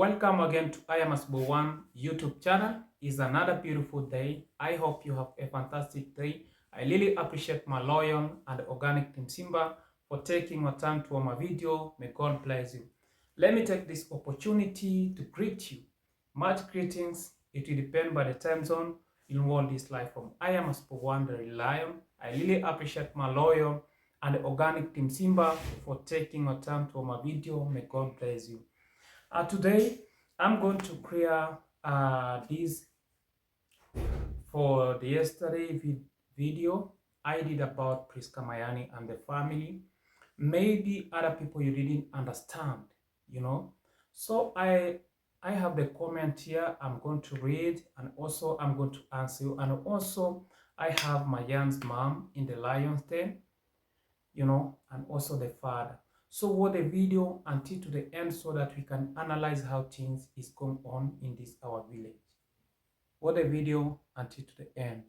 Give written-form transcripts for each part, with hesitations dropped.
Welcome again to I Am One YouTube channel. It's another beautiful day. I hope you have a fantastic day. I really appreciate my loyal and organic team Simba for taking your time to watch my video. May God bless you. Let me take this opportunity to greet you. Much greetings. It will depend by the time zone in what this life from. I Am One the Lion. I really appreciate my loyal and organic team Simba for taking your time to watch my video. May God bless you. Today, I'm going to create this for the yesterday video I did about Priscah MAYANI and the family. Maybe other people you didn't understand, So I have the comment here. I'm going to read, and also I'm going to answer you. And also I have MAYAN's mom in the lion's den, and also the father. So watch the video until to the end so that we can analyze how things is going on in this our village. Watch the video until to the end.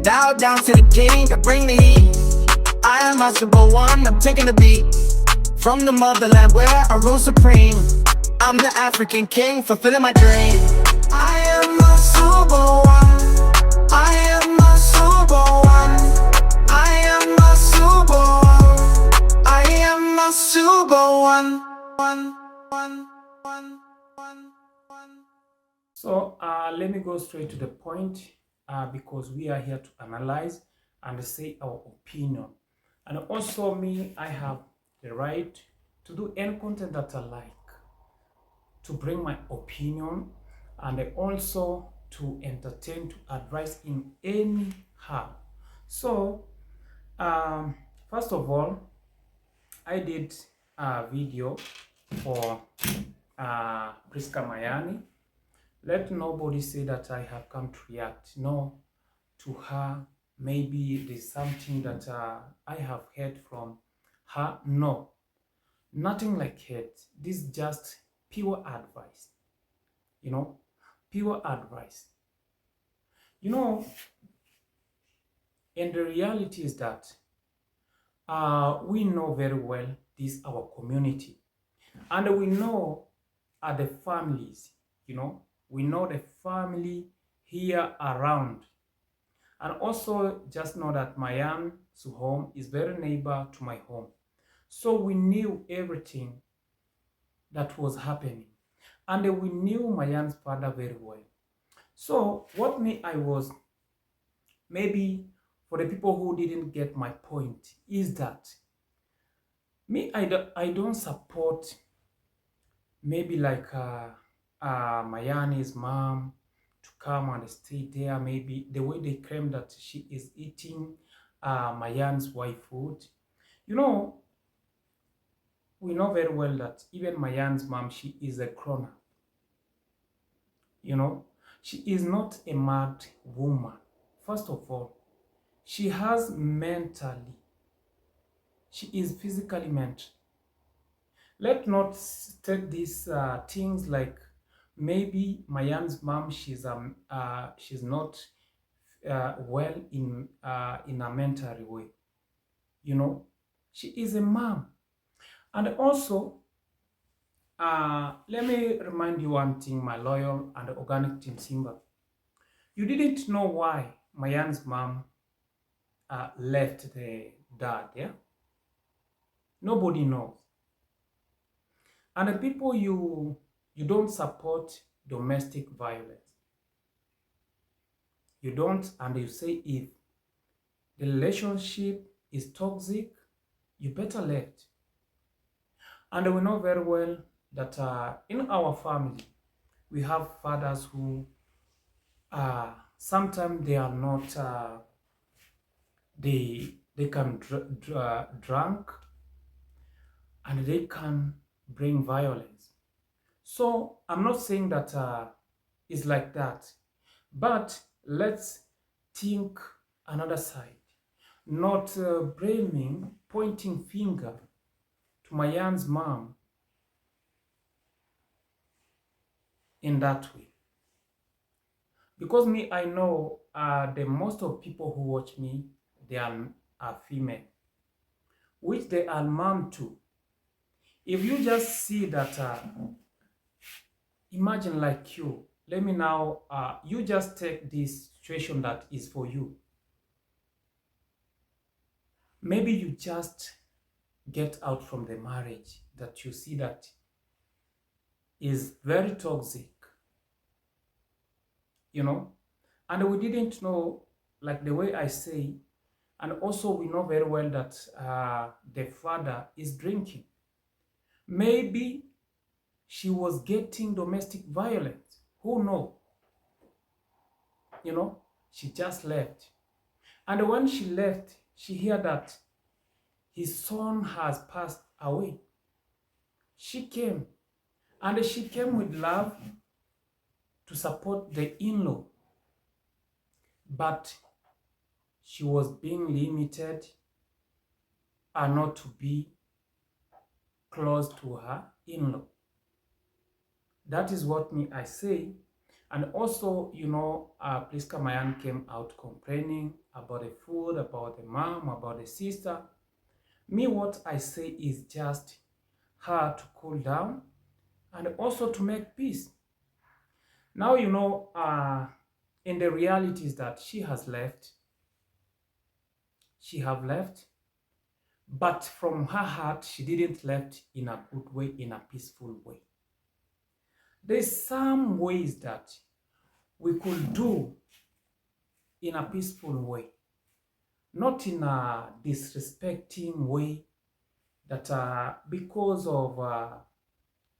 Bow down to the king, I bring the heat. I am One, I'm taking the beat. From the motherland where I rule supreme. I'm the African king, fulfilling my dream. I am One. I am One. I am One. I am One. So let me go straight to the point because we are here to analyze and say our opinion. And also me, I have the right to do any content that I like, to bring my opinion, and also to entertain, to advise in any how. So first of all, I did a video for Priscah MAYANI. Let nobody say that I have come to react. No, to her. Maybe there's something that I have heard from her. No, nothing like hate. This is just pure advice. Pure advice. And the reality is that we know very well this our community, and we know the families. We know the family here around. And also just know that MAYAN's home is very neighbor to my home. So we knew everything that was happening. And we knew MAYAN's father very well. So what I was, maybe for the people who didn't get my point, is that I don't support maybe like MAYANI's mom to come and stay there. Maybe the way they claim that she is eating MAYAN's wife food. We know very well that even MAYAN's mom, she is a crooner. She is not a mad woman. First of all, she has mentally, she is physically mental. Let's not take these things like maybe MAYAN's mom, she's not well in a mental way. She is a mom. And also, let me remind you one thing, my loyal and organic team Simba. You didn't know why MAYAN's mom left the dad, yeah? Nobody knows. And the people you don't support domestic violence. You don't, and you say if the relationship is toxic, you better left. And we know very well that in our family, we have fathers who sometimes they are not, they can drunk, and they can bring violence. So I'm not saying that it's like that, but let's think another side, not blaming, pointing finger to MAYAN's mom in that way. Because I know the most of people who watch me, they are female, which they are mom to. If you just see that, imagine like you, let me now, you just take this situation that is for you. Maybe you just get out from the marriage that you see that is very toxic, you know, and we didn't know, like the way I say, and also we know very well that the father is drinking. Maybe she was getting domestic violence. Who knows? You know, she just left. And when she left, she heard that his son has passed away. She came, and she came with love to support the in-law. But she was being limited and not to be close to her in-law. That is what me I say. And also, you know, priscah MAYANI came out complaining about the food, about the mom, about the sister. Me, what I say is just her to cool down and also to make peace. Now, you know, in the reality is that she has left. She have left. But from her heart, she didn't left in a good way, in a peaceful way. There's some ways that we could do in a peaceful way, not in a disrespecting way that because of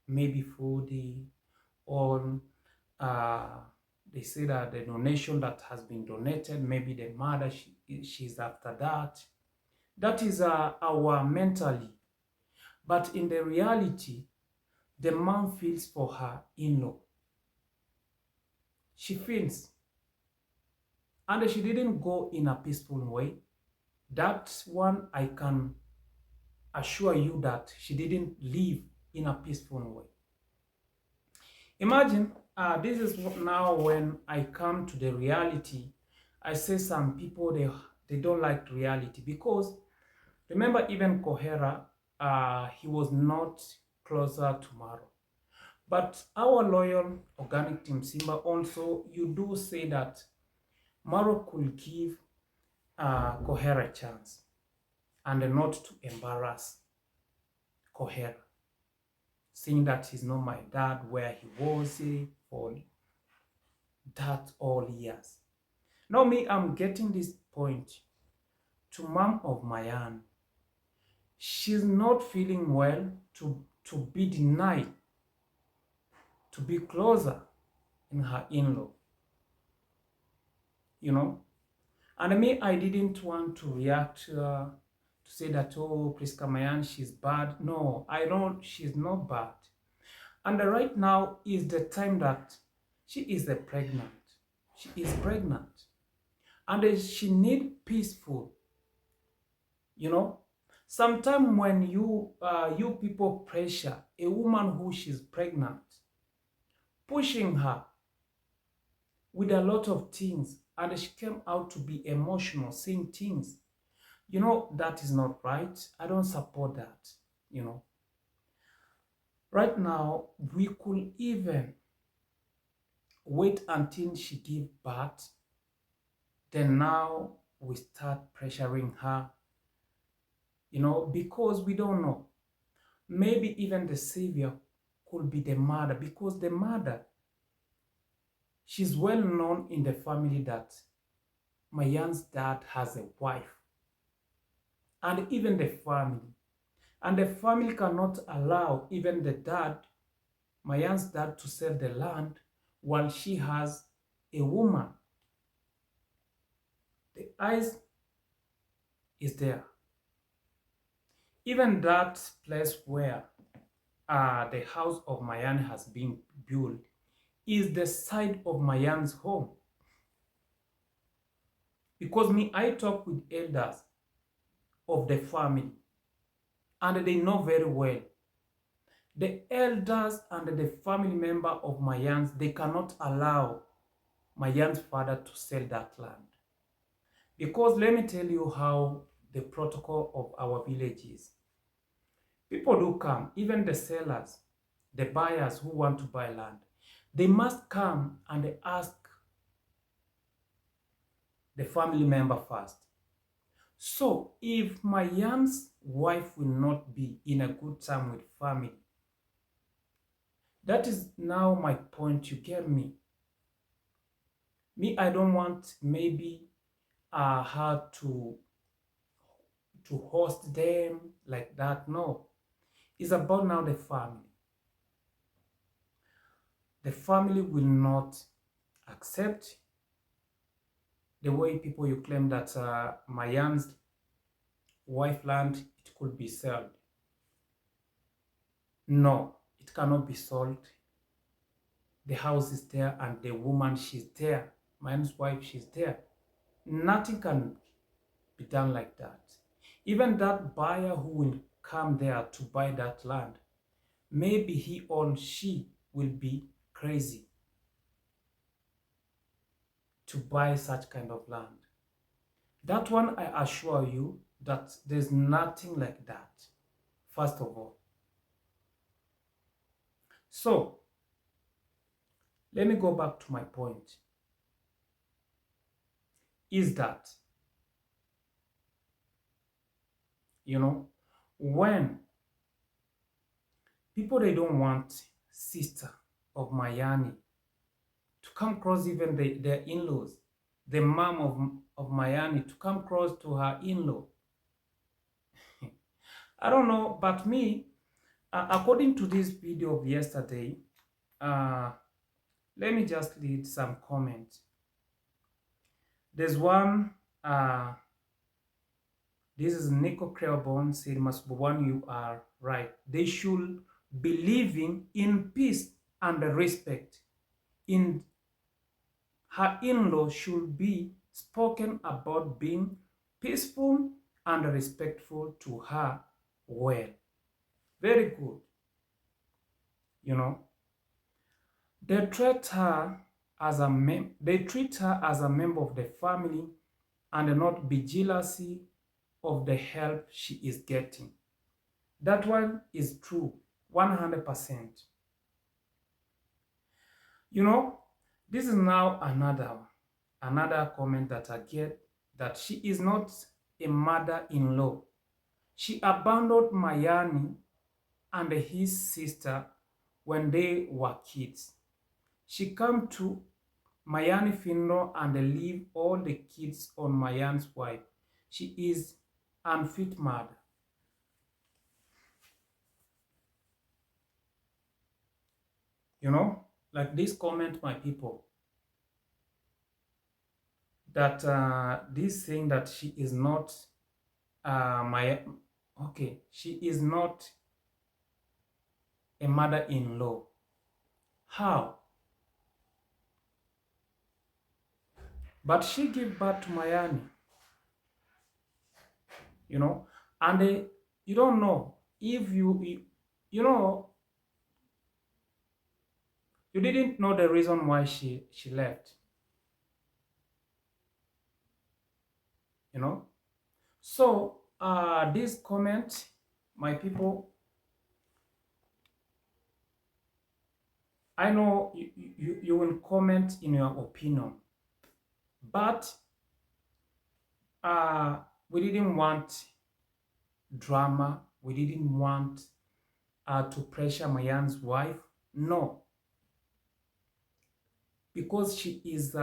maybe food or they say that the donation that has been donated, maybe the mother, she's after that. That is our mentally. But in the reality, the mom feels for her in-law. She feels. And she didn't go in a peaceful way. That one, I can assure you that she didn't live in a peaceful way. Imagine, this is now when I come to the reality. I say some people, they don't like reality because remember even Kohera, he was not closer to Maro. But our loyal organic team Simba also, you do say that Maro could give Kohera a chance and not to embarrass Kohera, saying that he's not my dad where he was for that all years. Now me, I'm getting this point to mom of MAYANI. She's not feeling well to be denied to be closer in her in-law, you know. And me, I didn't want to react to say that, oh, priscah MAYANI, she's bad. No, I don't, she's not bad. And right now is the time that she is pregnant. She is pregnant. And she need peaceful, you know. Sometimes when you people pressure a woman who she's pregnant, pushing her with a lot of things, and she came out to be emotional, saying things, you know, that is not right. I don't support that, you know. Right now, we could even wait until she give birth. Then now we start pressuring her, you know, because we don't know. Maybe even the savior could be the mother, because the mother, she's well known in the family that MAYANI's dad has a wife, and even the family. And the family cannot allow even the dad, MAYANI's dad, to sell the land while she has a woman. The eyes is there. Even that place where the house of MAYANI has been built is the side of MAYANI's home. Because me, I talk with elders of the family, and they know very well. The elders and the family member of MAYANI, they cannot allow MAYANI's father to sell that land. Because let me tell you how the protocol of our village is. People do come, even the sellers, the buyers who want to buy land. They must come and ask the family member first. So if Mayan's wife will not be in a good time with family, that is now my point, you get me? Me, I don't want maybe her to host them like that. No, it's about now the family. The family will not accept the way people you claim that Mayan's wife land, it could be sold. No, it cannot be sold. The house is there and the woman, she's there. Mayan's wife, she's there. Nothing can be done like that. Even that buyer who will come there to buy that land, maybe he or she will be crazy to buy such kind of land. That one, I assure you that there's nothing like that, first of all. So, let me go back to my point. Is that, you know, when people, they don't want sister of Mayani to come across even their in-laws, the mom of Mayani to come close to her in-law. I don't know, but me, according to this video of yesterday, let me just read some comments. There's one, this is Nico Creobon said, Masbuwan, you are right. They should be living in peace and respect. In her in-law should be spoken about being peaceful and respectful to her well. Very good. You know, they treat her as a member of the family and not be jealousy of the help she is getting. That one is true, 100%. You know, this is now another comment that I get, that she is not a mother-in-law. She abandoned Mayani and his sister when they were kids. She came to Mayani funeral and leave all the kids on Mayani's wife. She is unfit mother. You know, like this comment, my people, that this thing that she is not she is not a mother-in-law. How? But she gave birth to Mayani. You know, and you don't know if you know, you didn't know the reason why she left. You know, so this comment, my people, I know you will comment in your opinion, but we didn't want drama. We didn't want to pressure Mayan's wife. No, because she is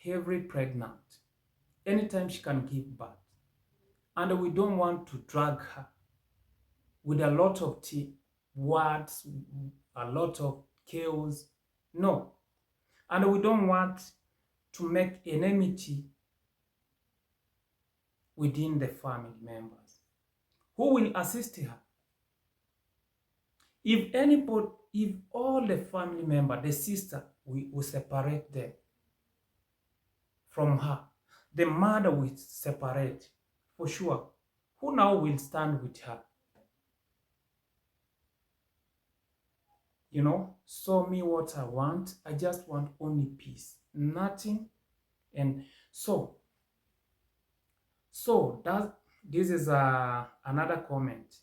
heavily pregnant. Anytime she can give birth. And we don't want to drag her with a lot of words, a lot of chaos. No. And we don't want to make enmity within the family members. Who will assist her? If all the family members, the sister, we separate them from her, the mother will separate, for sure. Who now will stand with her? You know, so me, what I want, I just want only peace, nothing. And so this is another comment.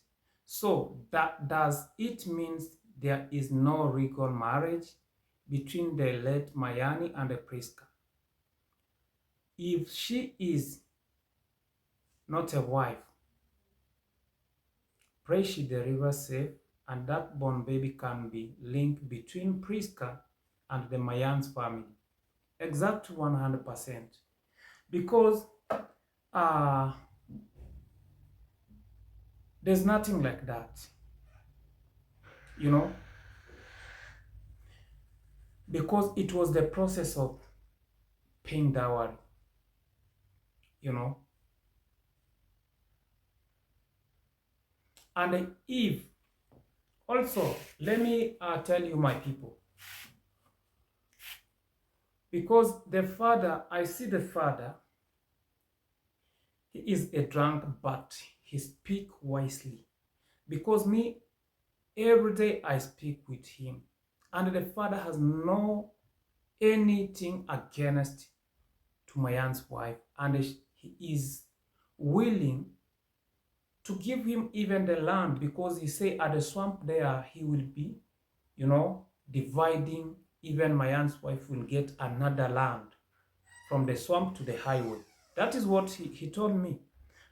So that does it means there is no legal marriage between the late Mayani and the priscah? If she is not a wife, pray she delivers safe and that born baby can be linked between priscah and the Mayan's family. Exact 100%. Because there's nothing like that, because it was the process of paying dowry, And if, also, let me tell you, my people, because the father, I see the father, he is a drunk, but he speak wisely. Because me, every day I speak with him, and the father has no anything against to Mayan's wife, and he is willing to give him even the land, because he say at the swamp there he will be, dividing. Even Mayan's wife will get another land from the swamp to the highway. That is what he told me.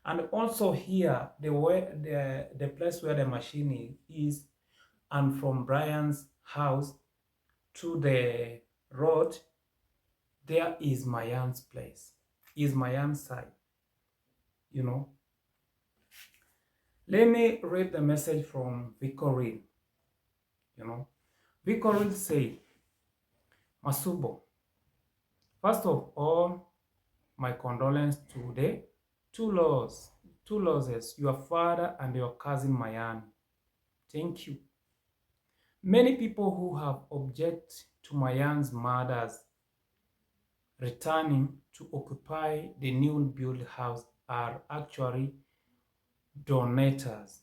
And also here, the place where the machine is, and from Brian's house to the road, there is Mayan's place, is Mayan's side, Let me read the message from Vicorine. Vicorine said, Masubo, first of all, my condolence to the two losses, your father and your cousin Mayani. Thank you. Many people who have objected to Mayan's mother's returning to occupy the new built house are actually donators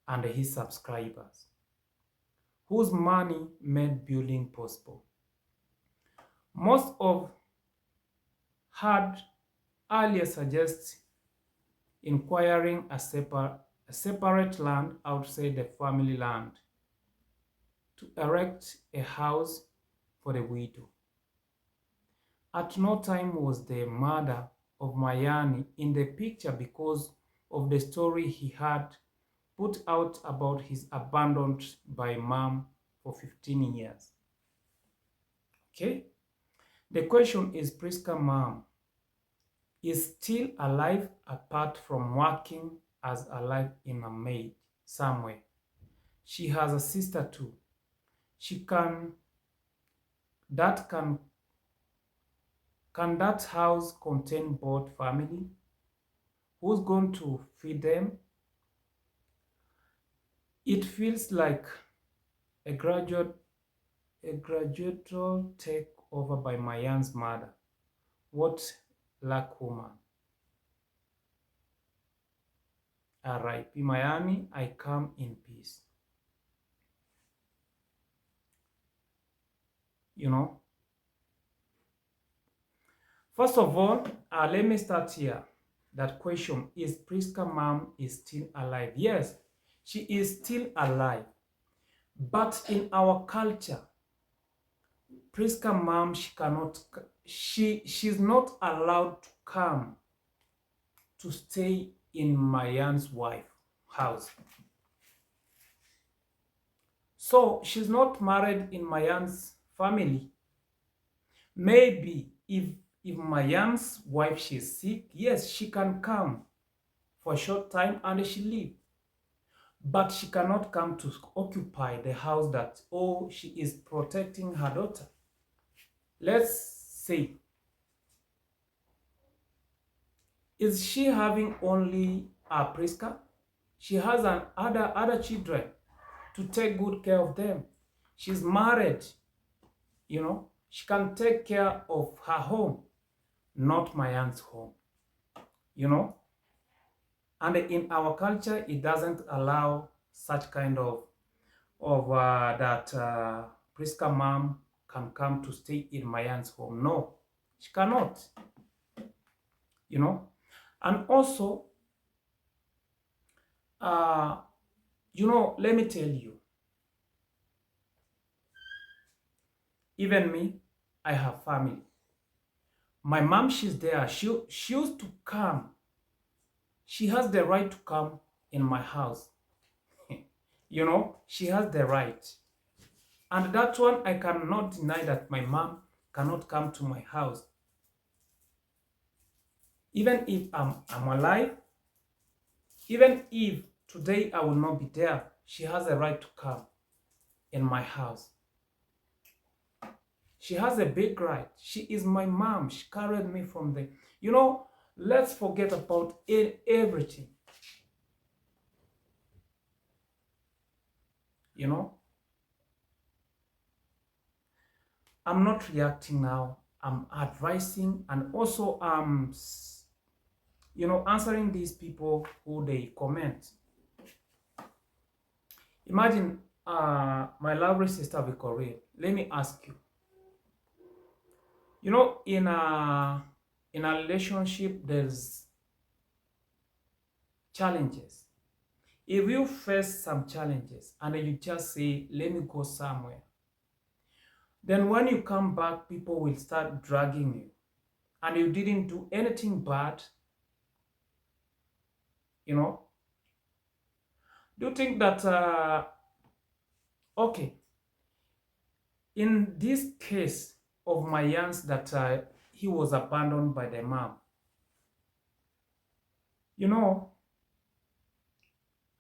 and his subscribers, whose money made building possible. Most of had earlier suggested inquiring a separate land outside the family land to erect a house for the widow. At no time was the mother of Mayani in the picture because of the story he had put out about his abandoned by mom for 15 years. Okay? The question is, priscah mom is still alive apart from working as a life in a maid somewhere. She has a sister too. Can that house contain both family? Who's going to feed them? It feels like a gradual takeover by Mayan's mother. What luck, woman. R.I.P. Mayani, I come in peace. First of all, let me start here. That question is, priscah mom is still alive? Yes, she is still alive. But in our culture, priscah mom, she's not allowed to come to stay in Mayan's wife house. So she's not married in Mayan's family. Maybe if Mayan's wife, she's sick, yes, she can come for a short time and she leave. But she cannot come to occupy the house that, she is protecting her daughter. Let's say, is she having only a priscah? She has other children to take good care of them. She's married, she can take care of her home, not Mayan's home, And in our culture, it doesn't allow such kind of that priscah mom can come to stay in Mayan's home. No, she cannot, And also, You know, let me tell you, even me, I have family. My mom, she's there. She used to come. She has the right to come in my house. You know, she has the right. And that one, I cannot deny that my mom cannot come to my house. Even if I'm alive, even if today I will not be there, she has a right to come in my house. She has a big right. She is my mom. She carried me from the, you know, let's forget about everything. You know, I'm not reacting now. I'm advising and also you know, answering these people who they comment. Imagine my lovely sister Victoria. Let me ask you. You know, in a relationship, there's challenges. If you face some challenges and you just say, let me go somewhere, then when you come back, people will start dragging you. And you didn't do anything bad, you know. Do you think that, okay, in this case of Mayans that he was abandoned by the mom, you know,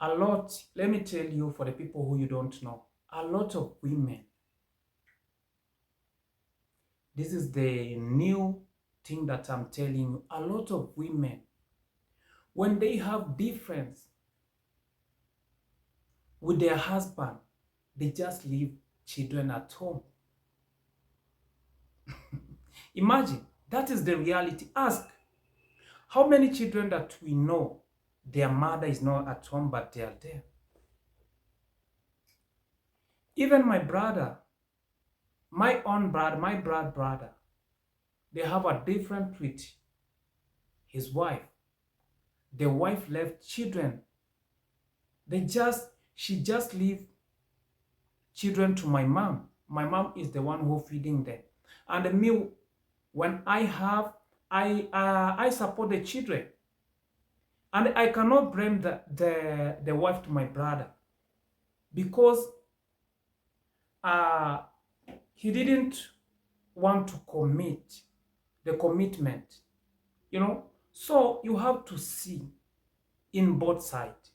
a lot, let me tell you for the people who you don't know, a lot of women, this is the new thing that I'm telling you, a lot of women, when they have difference with their husband, they just leave children at home. Imagine, that is the reality. Ask, how many children that we know, their mother is not at home, but they are there. Even my brother, my own brother, my brother, they have a different with his wife. The wife left children. She just leave children to my mom. My mom is the one who feeding them. And me, when I have, I support the children. And I cannot blame the wife to my brother because he didn't want to commit the commitment, you know. So you have to see in both sides.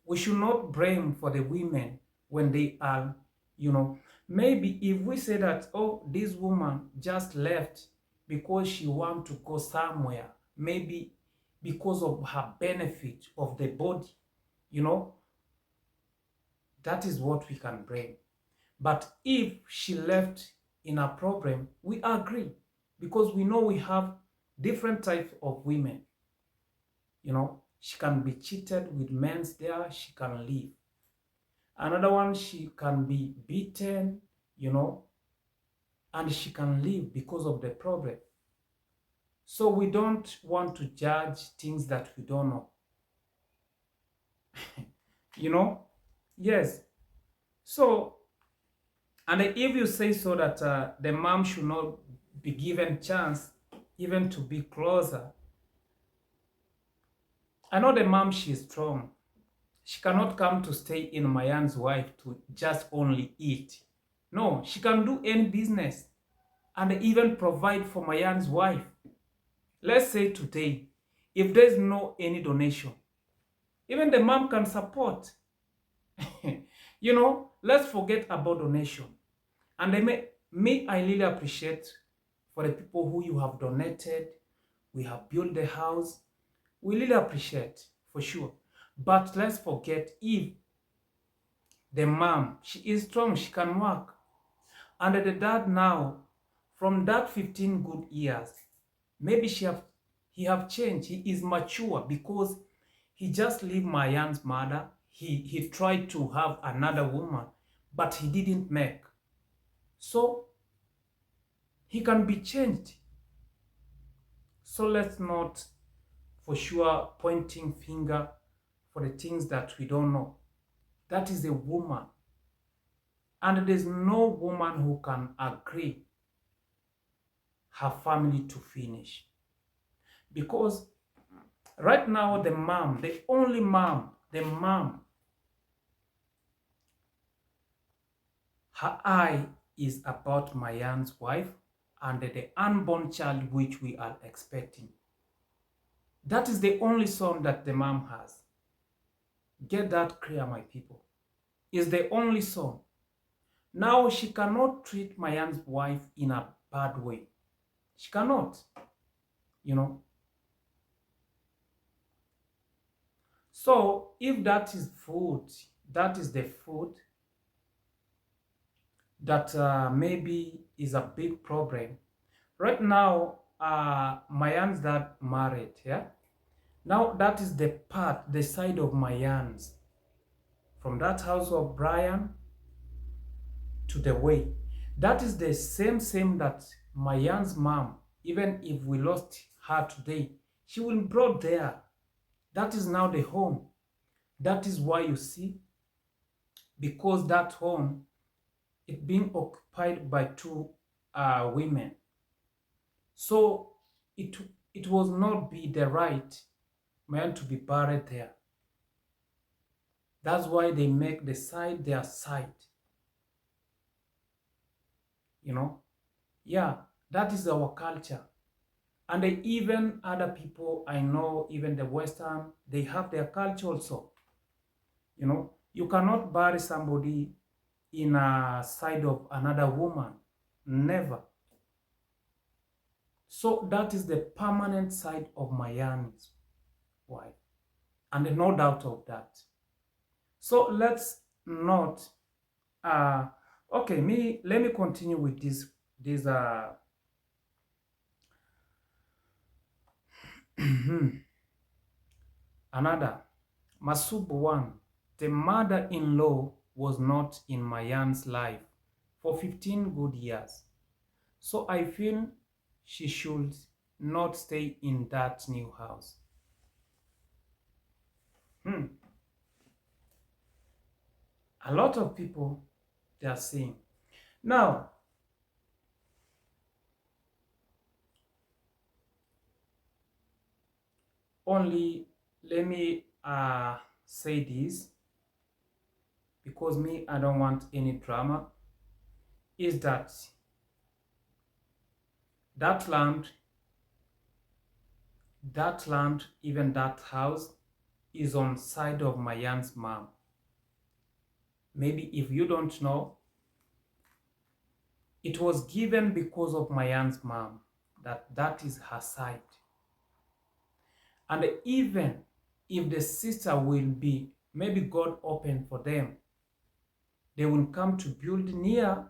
We should not blame for the women when they are, you know, maybe if we say that, oh, this woman just left because she want to go somewhere, maybe because of her benefit of the body, you know, that is what we can blame. But if she left in a problem, we agree because we know we have different types of women. You know, she can be cheated with men there, she can leave. Another one, she can be beaten, you know, and she can leave because of the problem. So we don't want to judge things that we don't know. You know? Yes. So, and if you say so that the mom should not be given chance even to be closer, I know the mom, she is strong. She cannot come to stay in Mayan's wife to just only eat. No, she can do any business and even provide for Mayan's wife. Let's say today, if there's no any donation, even the mom can support. You know, let's forget about donation. And I really appreciate for the people who you have donated. We have built the house. We really appreciate, for sure. But let's forget, if the mom, she is strong, she can work. And the dad now, from that 15 good years, maybe he have changed. He is mature because he just leave Mayan's mother. He tried to have another woman, but he didn't make. So he can be changed. So let's not, for sure, pointing finger for the things that we don't know. That is a woman. And there's no woman who can agree her family to finish. Because right now, the mom, the only mom, the mom, her eye is about Mayan's wife and the unborn child which we are expecting. That is the only son that the mom has. Get that clear, my people. Is the only son. Now she cannot treat Mayan's wife in a bad way. She cannot, you know. So if that is food, that is the food that maybe is a big problem. Right now, Mayan's dad married, yeah? Now that is the part, the side of Mayan's. From that house of Brian to the way. That is the same that Mayan's mom, even if we lost her today, she will be brought there. That is now the home. That is why you see, because that home, it being occupied by two women. So it was not be the right man to be buried there. That's why they make the side their side. You know? Yeah, that is our culture. And even other people I know, even the Western, they have their culture also. You know, you cannot bury somebody in a side of another woman. Never. So that is the permanent side of Mayani's wife. And no doubt of that. So let's not, okay, let me continue with this another. Masub 1. The mother-in-law was not in Mayan's life for 15 good years. So I feel she should not stay in that new house. A lot of people, they are saying. Now, only let me say this, because me, I don't want any drama, is that land, even that house, is on side of Mayan's mom. Maybe if you don't know, it was given because of Mayan's mom, that is her side. And even if the sister will be, maybe God open for them, they will come to build near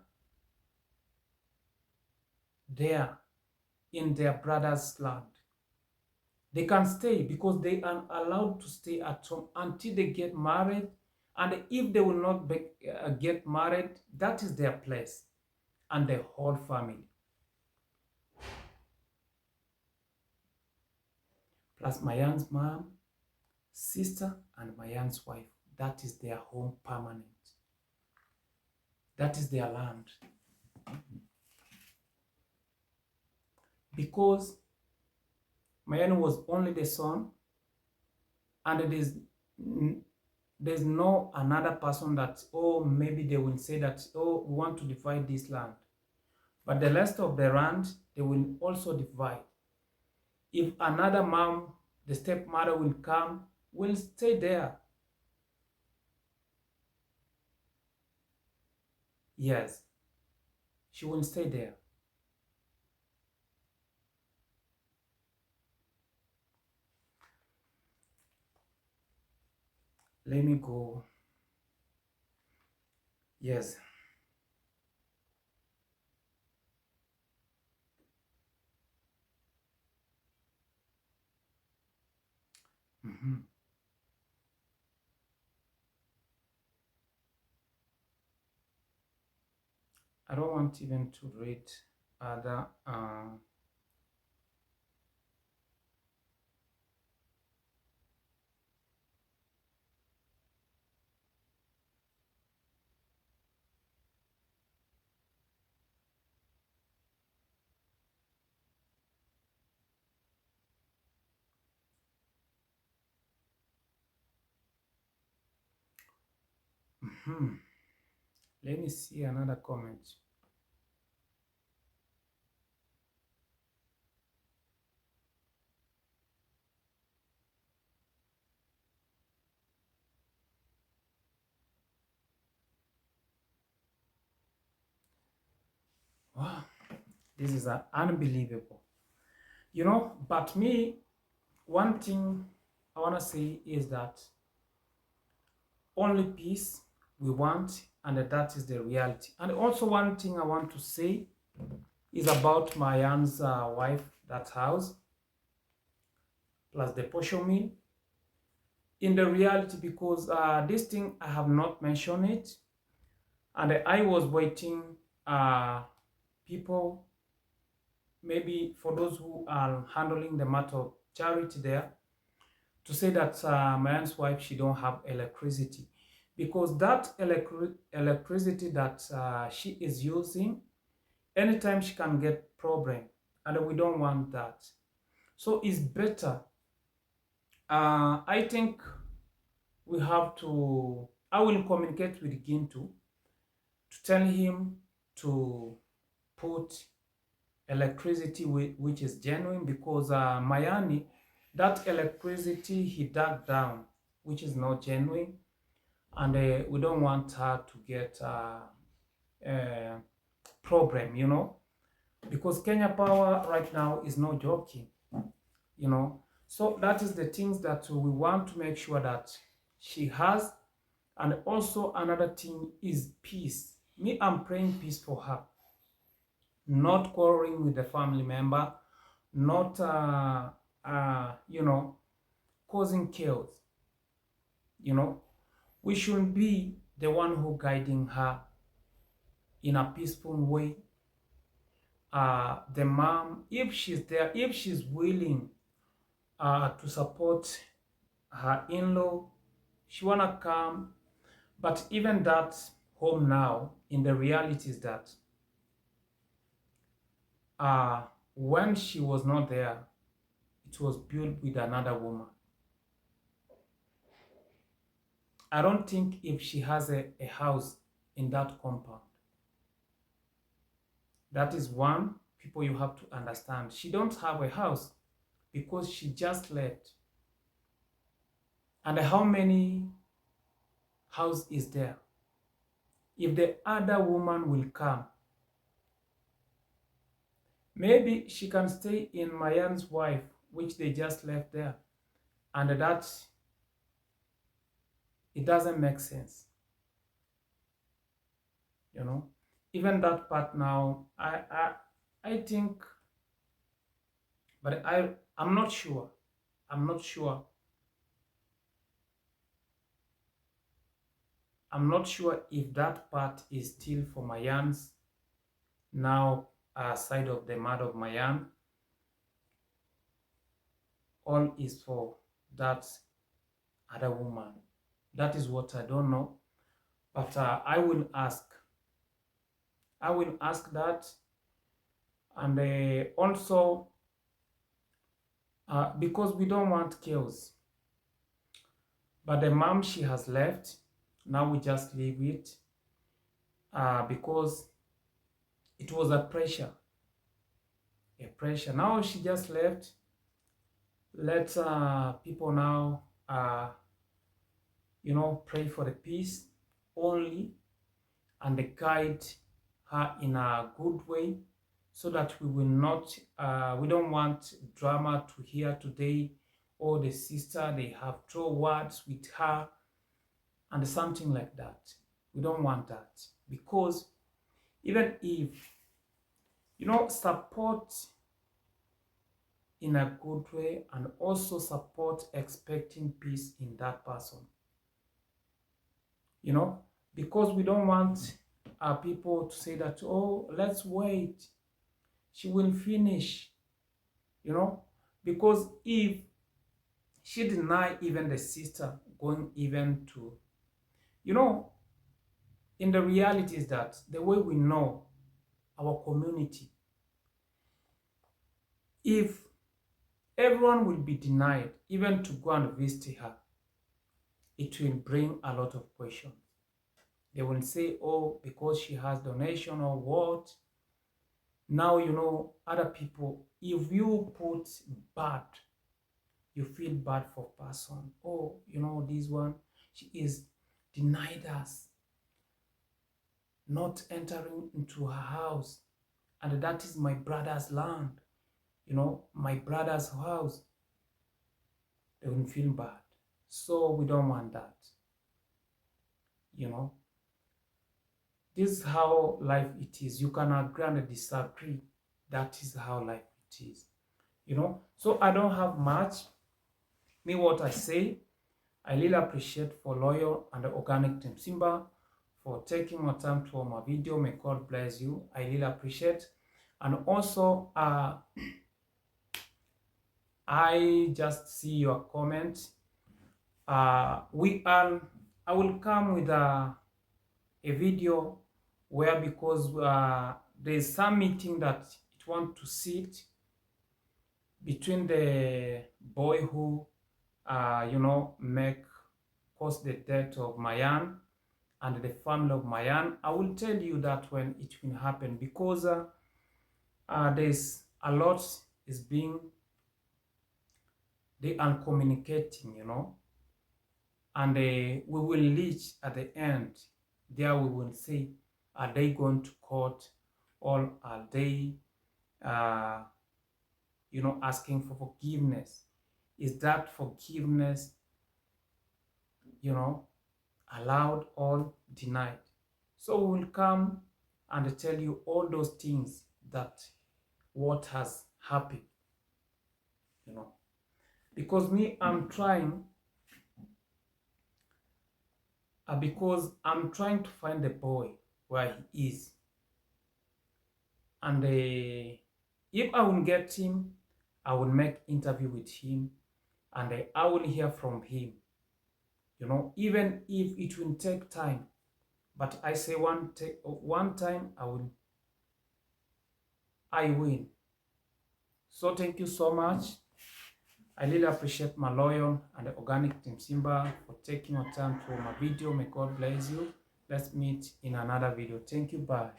there in their brother's land. They can stay because they are allowed to stay at home until they get married. And if they will not get married, that is their place and the whole family. Plus Mayan's mom, sister, and Mayan's wife. That is their home permanent. That is their land. Because Mayani was only the son, and there's no another person that, oh, maybe they will say that, oh, we want to divide this land. But the rest of the land, they will also divide. If another mom, the stepmother will come, will stay there. Yes, she will stay there. Let me go. Yes. I don't want even to read other Let me see another comment. Wow, this is unbelievable. You know, but me, one thing I want to say is that only peace we want, and that is the reality. And also one thing I want to say is about Mayan's wife, that house, plus the portion meal. In the reality, because this thing I have not mentioned it, and I was waiting people, maybe for those who are handling the matter of charity there, to say that Mayan's wife, she don't have electricity, because that electricity that she is using, anytime she can get problem, and we don't want that. So it's better. I think we have to, I will communicate with Gintu to tell him to put electricity which is genuine, because Mayani, that electricity he dug down, which is not genuine, and we don't want her to get problem, you know, because Kenya Power right now is not joking, you know. So that is the things that we want to make sure that she has. And also another thing is peace. Me, I'm praying peace for her, not quarreling with the family member, not you know, causing chaos. You know, we should be the one who guiding her in a peaceful way. The mom, if she's there, if she's willing to support her in-law, she wanna come. But even that home now, in the reality is that when she was not there, it was built with another woman. I don't think if she has a house in that compound. That is one, people you have to understand. She don't have a house because she just left. And how many house is there? If the other woman will come, maybe she can stay in Mayan's wife, which they just left there. And that, it doesn't make sense. You know, even that part now, I think, but I'm not sure. I'm not sure. I'm not sure if that part is still for Mayan's now side of the mud of Mayan. All is for that other woman. That is what I don't know. But I will ask. I will ask that. And also, because we don't want chaos. But the mom, she has left. Now we just leave it. Because it was a pressure. A pressure. Now she just left. Let people now, you know, pray for the peace only, and guide her in a good way, so that we will not, we don't want drama to hear today, or the sister, they have throw words with her and something like that. We don't want that, because even if, you know, support in a good way, and also support expecting peace in that person, you know, because we don't want people to say that, oh, let's wait, she will finish, you know, because if she deny even the sister going even to, you know, in the reality is that the way we know our community, if everyone will be denied even to go and visit her, it will bring a lot of questions. They will say, oh, because she has donation or what. Now, you know, other people, if you put bad, you feel bad for person. Oh, you know, this one, she is denied us not entering into her house, and that is my brother's land, you know, my brother's house. They will feel bad. So we don't want that, you know. This is how life it is. You can agree and disagree. That is how life it is, you know. So I don't have much. Me, what I say, I really appreciate for Loyal and the organic team Simba for taking my time to my video. May God bless you. I really appreciate. And also, I just see your comment. I will come with a video where, because there's some meeting that it want to sit between the boy who you know, cause the death of Mayan and the family of Mayan. I will tell you that when it will happen, because there's a lot is being, they are communicating, you know, and we will reach at the end. There we will say, are they going to court, or are they, you know, asking for forgiveness? Is that forgiveness, you know, allowed or denied? So we will come and tell you all those things, that what has happened, you know. Because me, I'm trying, because I'm trying to find the boy where he is. And if I will get him, I will make interview with him, and I will hear from him, you know, even if it will take time. But I say one time I win. So thank you so much. I really appreciate my Loyal and the organic team Simba for taking your time for my video. May God bless you. Let's meet in another video. Thank you. Bye.